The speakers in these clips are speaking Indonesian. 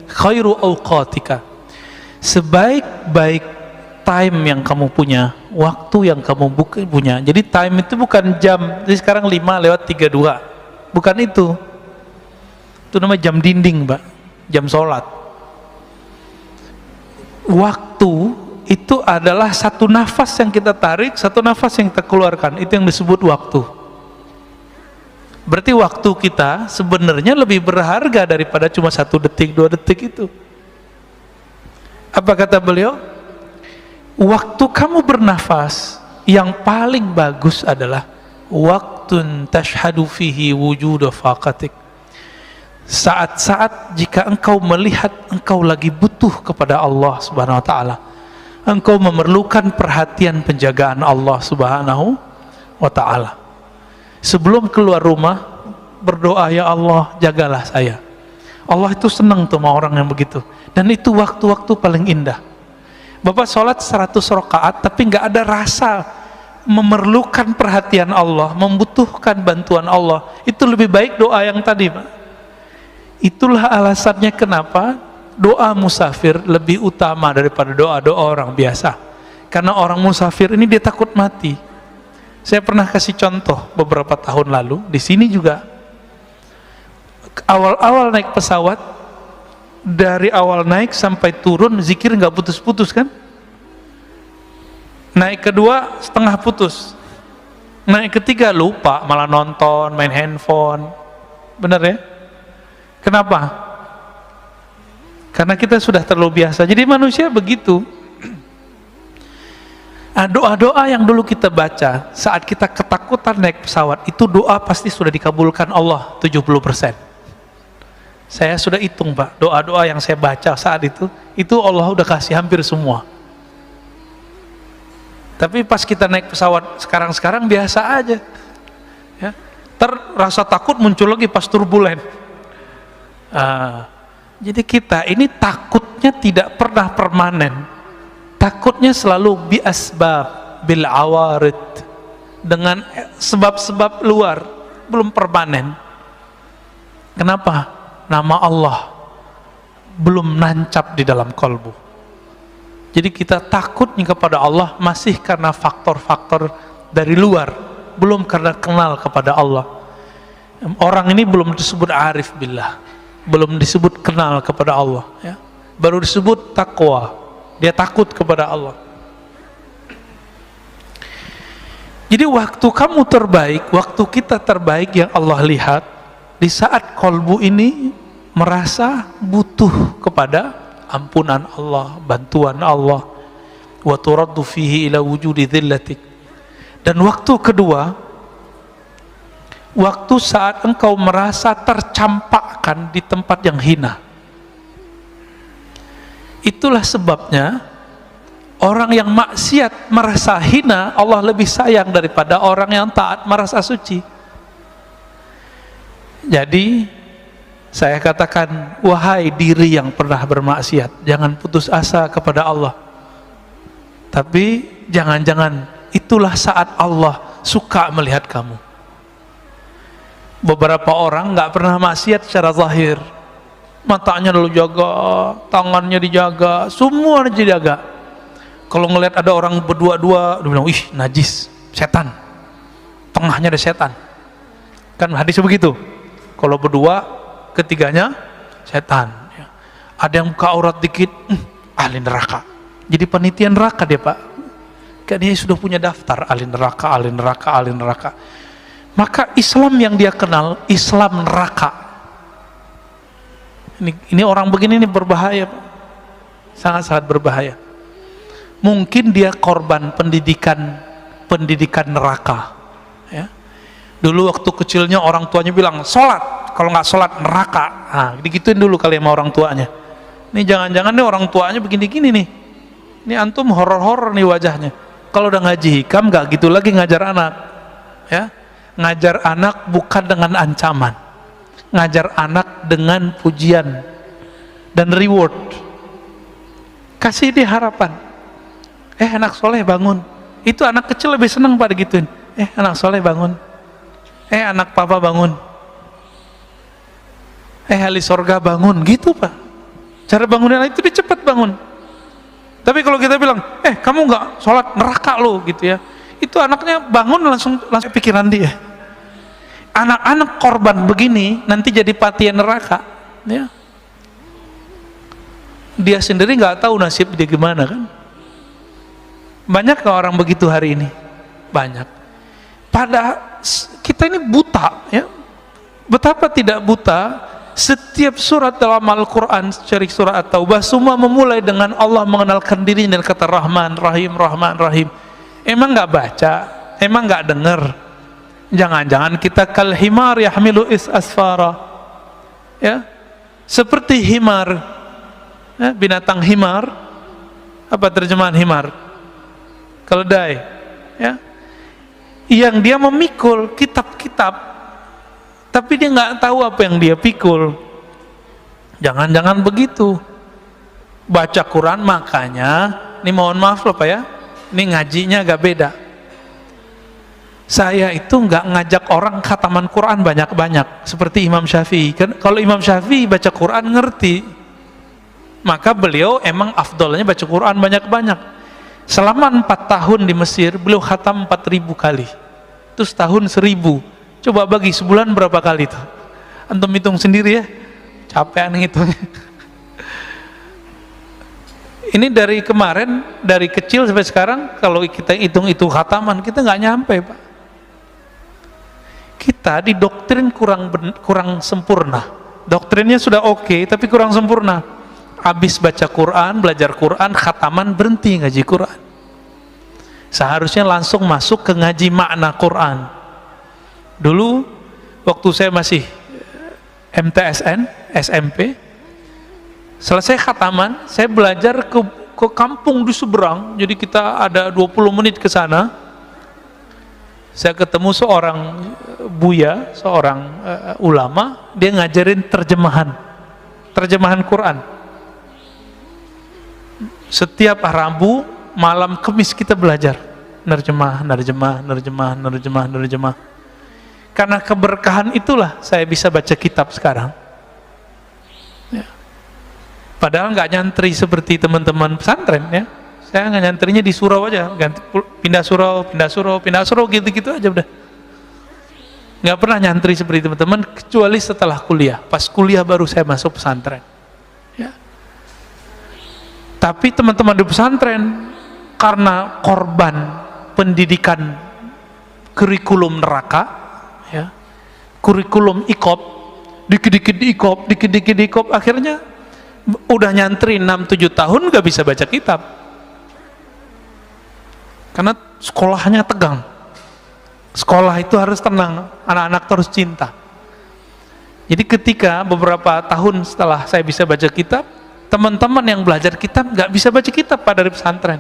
Khairu awqatika, sebaik-baik time yang kamu punya, waktu yang kamu punya. Jadi time itu bukan jam, jadi sekarang 5:32, bukan itu namanya jam dinding, Mbak, jam sholat. Waktu itu adalah satu nafas yang kita tarik, satu nafas yang kita keluarkan, itu yang disebut waktu. Berarti waktu kita sebenarnya lebih berharga daripada cuma 1 detik, 2 detik itu. Apa kata beliau? Waktu kamu bernafas yang paling bagus adalah waktun tashhadu fihi wujuda faqatik. Saat-saat jika engkau melihat engkau lagi butuh kepada Allah Subhanahu wa taala. Engkau memerlukan perhatian penjagaan Allah Subhanahu wa taala. Sebelum keluar rumah berdoa, ya Allah jagalah saya. Allah itu senang tuh sama orang yang begitu. Dan itu waktu-waktu paling indah. Bapak sholat 100 rakaat tapi nggak ada rasa memerlukan perhatian Allah, membutuhkan bantuan Allah. Itu lebih baik doa yang tadi, Pak. Itulah alasannya kenapa doa musafir lebih utama daripada doa-doa orang biasa. Karena orang musafir ini dia takut mati. Saya pernah kasih contoh beberapa tahun lalu di sini juga. Awal-awal naik pesawat, dari awal naik sampai turun zikir nggak putus-putus kan? Naik kedua setengah putus, naik ketiga lupa, malah nonton, main handphone. Benar ya? Kenapa? Karena kita sudah terlalu biasa. Jadi manusia begitu. Doa-doa yang dulu kita baca saat kita ketakutan naik pesawat, itu doa pasti sudah dikabulkan Allah 70%. Saya sudah hitung, Pak, doa-doa yang saya baca saat itu Allah udah kasih hampir semua. Tapi pas kita naik pesawat sekarang biasa aja ya. Rasa takut muncul lagi pas turbulen. Jadi kita ini takutnya tidak pernah permanen. Takutnya selalu bi asbab bil awarid, dengan sebab-sebab luar, belum permanen. Kenapa? Nama Allah belum nancap di dalam kalbu. Jadi kita takutnya kepada Allah masih karena faktor-faktor dari luar, belum karena kenal kepada Allah. Orang ini belum disebut arif billah, belum disebut kenal kepada Allah ya. Baru disebut takwa. Dia takut kepada Allah. Jadi waktu kamu terbaik, waktu kita terbaik yang Allah lihat di saat kolbu ini merasa butuh kepada ampunan Allah, bantuan Allah. Wa turaddu fihi ila wujudi dhillatik. Dan waktu kedua, waktu saat engkau merasa tercampakkan di tempat yang hina. Itulah sebabnya orang yang maksiat merasa hina, Allah lebih sayang daripada orang yang taat merasa suci. Jadi saya katakan, wahai diri yang pernah bermaksiat, jangan putus asa kepada Allah. Tapi jangan-jangan itulah saat Allah suka melihat kamu. Beberapa orang nggak pernah maksiat secara zahir, matanya dulu jaga, tangannya dijaga, semua dijaga. Kalau ngelihat ada orang berdua-dua, dia bilang, ih najis, setan, tengahnya ada setan. Kan hadis begitu. Kalau berdua, ketiganya setan. Ada yang buka aurat dikit, ahli neraka. Jadi panitia neraka dia, Pak. Kan dia sudah punya daftar ahli neraka, ahli neraka, ahli neraka. Maka Islam yang dia kenal, Islam neraka. Ini orang begini ini berbahaya, sangat-sangat berbahaya. Mungkin dia korban pendidikan neraka ya. Dulu waktu kecilnya orang tuanya bilang sholat, kalau nggak sholat neraka. Nah, digituin dulu kali sama orang tuanya. Ini jangan-jangan nih orang tuanya begini-gini nih. Ini antum horor-horor nih wajahnya. Kalau udah ngaji hikam nggak gitu lagi ngajar anak ya. Ngajar anak bukan dengan ancaman, ngajar anak dengan pujian dan reward. Kasih dia harapan. Anak soleh bangun. Itu anak kecil lebih senang pada gituin. Anak soleh bangun. Anak papa bangun. ahli sorga bangun, gitu Pak. Cara bangunin itu dia cepat bangun. Tapi kalau kita bilang, kamu nggak sholat, neraka lo gitu ya, itu anaknya bangun langsung pikiran dia. Anak-anak korban begini nanti jadi patian neraka, ya. Dia sendiri nggak tahu nasib dia gimana kan. Banyak nggak orang begitu hari ini? Banyak. Kita ini buta, ya. Betapa tidak buta. Setiap surat dalam Al-Quran, cari surat At-Taubah, semua memulai dengan Allah mengenalkan diri dan kata Rahman, Rahim, Rahman, Rahim. Emang nggak baca? Emang nggak dengar? Jangan-jangan kita kal himar yahmilu asfara, ya, seperti himar, ya, binatang himar. Apa terjemahan himar? Keledai, ya, yang dia memikul kitab-kitab, tapi dia nggak tahu apa yang dia pikul. Jangan-jangan begitu. Baca Quran, makanya, ini mohon maaf loh Pak ya, ini ngajinya agak beda. Saya itu nggak ngajak orang khataman Quran banyak-banyak seperti Imam Syafi'i. Kalau Imam Syafi'i baca Quran ngerti, maka beliau emang afdolnya baca Quran banyak-banyak. Selama 4 tahun di Mesir, beliau khatam 4.000 kali. Itu setahun 1.000. Coba bagi sebulan berapa kali tuh? Antum hitung sendiri ya, capean ngitungnya. Ini dari kemarin, dari kecil sampai sekarang, kalau kita hitung itu khataman, kita nggak nyampe Pak. Kita didoktrin kurang sempurna. Doktrinnya sudah oke, tapi kurang sempurna. Habis baca Quran, belajar Quran, khataman, berhenti ngaji Quran. Seharusnya langsung masuk ke ngaji makna Quran. Dulu waktu saya masih MTSN, SMP, selesai khataman, saya belajar ke kampung di seberang. Jadi kita ada 20 menit ke sana. Saya ketemu seorang buya, seorang ulama, dia ngajarin terjemahan Quran. Setiap Rabu, malam Kamis kita belajar nerjemah. Karena keberkahan itulah saya bisa baca kitab sekarang, ya. Padahal nggak nyantri seperti teman-teman pesantren, ya. Saya nggak nyantrinya di surau aja, pindah surau gitu-gitu aja udah. Nggak pernah nyantri seperti teman-teman, kecuali setelah kuliah. Pas kuliah baru saya masuk pesantren, ya. Tapi teman-teman di pesantren karena korban pendidikan kurikulum neraka, ya, kurikulum ikop, dikit-dikit diikop, akhirnya udah nyantri 6-7 tahun gak bisa baca kitab karena sekolahnya tegang. Sekolah itu harus tenang, anak-anak terus cinta. Jadi ketika beberapa tahun setelah saya bisa baca kitab, teman-teman yang belajar kitab gak bisa baca kitab pada dari pesantren.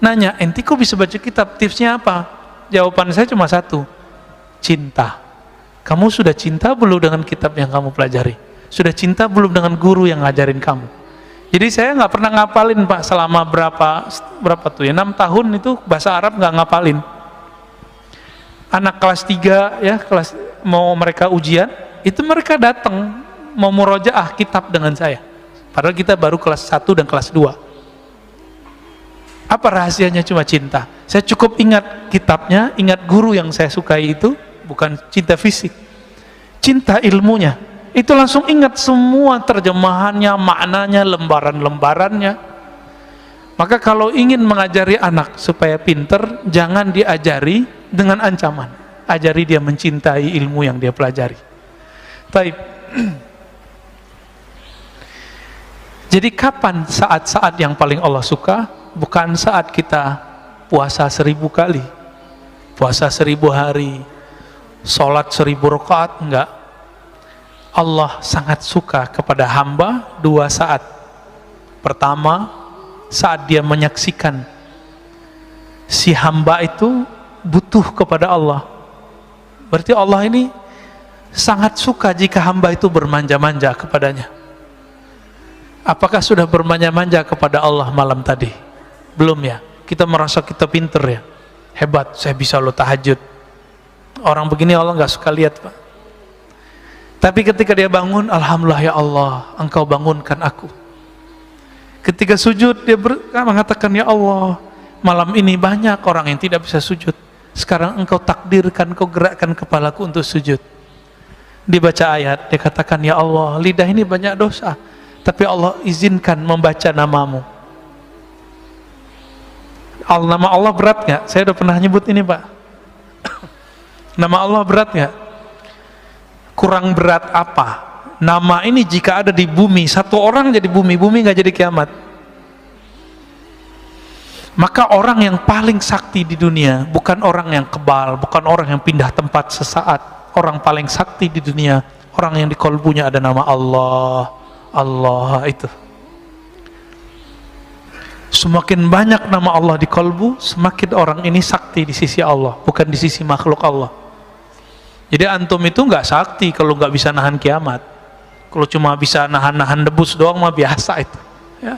Nanya, enti kok bisa baca kitab, tipsnya apa? Jawaban saya cuma satu, cinta. Kamu sudah cinta belum dengan kitab yang kamu pelajari? Sudah cinta belum dengan guru yang ngajarin kamu? Jadi saya nggak pernah ngapalin Pak selama berapa tuh ya, 6 tahun itu bahasa Arab nggak ngapalin. Anak kelas 3 ya, mau mereka ujian, itu mereka datang mau murojaah kitab dengan saya. Padahal kita baru kelas 1 dan kelas 2. Apa rahasianya? Cuma cinta. Saya cukup ingat kitabnya, ingat guru yang saya sukai itu, bukan cinta fisik, cinta ilmunya. Itu langsung ingat semua terjemahannya, maknanya, lembaran-lembarannya. Maka kalau ingin mengajari anak supaya pinter, jangan diajari dengan ancaman. Ajari dia mencintai ilmu yang dia pelajari. Baik. Jadi kapan saat-saat yang paling Allah suka? Bukan saat kita puasa 1000 kali, puasa 1000 hari, sholat 1000 rakaat, enggak. Allah sangat suka kepada hamba 2 saat. Pertama, saat dia menyaksikan si hamba itu butuh kepada Allah. Berarti Allah ini sangat suka jika hamba itu bermanja-manja kepadanya. Apakah sudah bermanja-manja kepada Allah malam tadi? Belum ya? Kita merasa kita pinter ya, hebat, saya bisa lo tahajud. Orang begini Allah nggak suka lihat Pak. Tapi ketika dia bangun, alhamdulillah ya Allah, engkau bangunkan aku. Ketika sujud dia mengatakan, ya Allah, malam ini banyak orang yang tidak bisa sujud. Sekarang engkau takdirkan, engkau gerakkan kepalaku untuk sujud. Dibaca ayat, dia katakan, ya Allah, lidah ini banyak dosa, tapi Allah izinkan membaca namamu. Nama Allah berat nggak? Saya udah pernah nyebut ini, Pak. Nama Allah berat nggak? Kurang berat apa? Nama ini jika ada di bumi, satu orang jadi bumi nggak jadi kiamat. Maka orang yang paling sakti di dunia bukan orang yang kebal, bukan orang yang pindah tempat sesaat. Orang paling sakti di dunia, orang yang di kolbunya ada nama Allah. Allah itu. Semakin banyak nama Allah di kolbu, semakin orang ini sakti di sisi Allah, bukan di sisi makhluk Allah. Jadi antum itu nggak sakti kalau nggak bisa nahan kiamat. Kalau cuma bisa nahan-nahan debus doang mah biasa itu. Ya.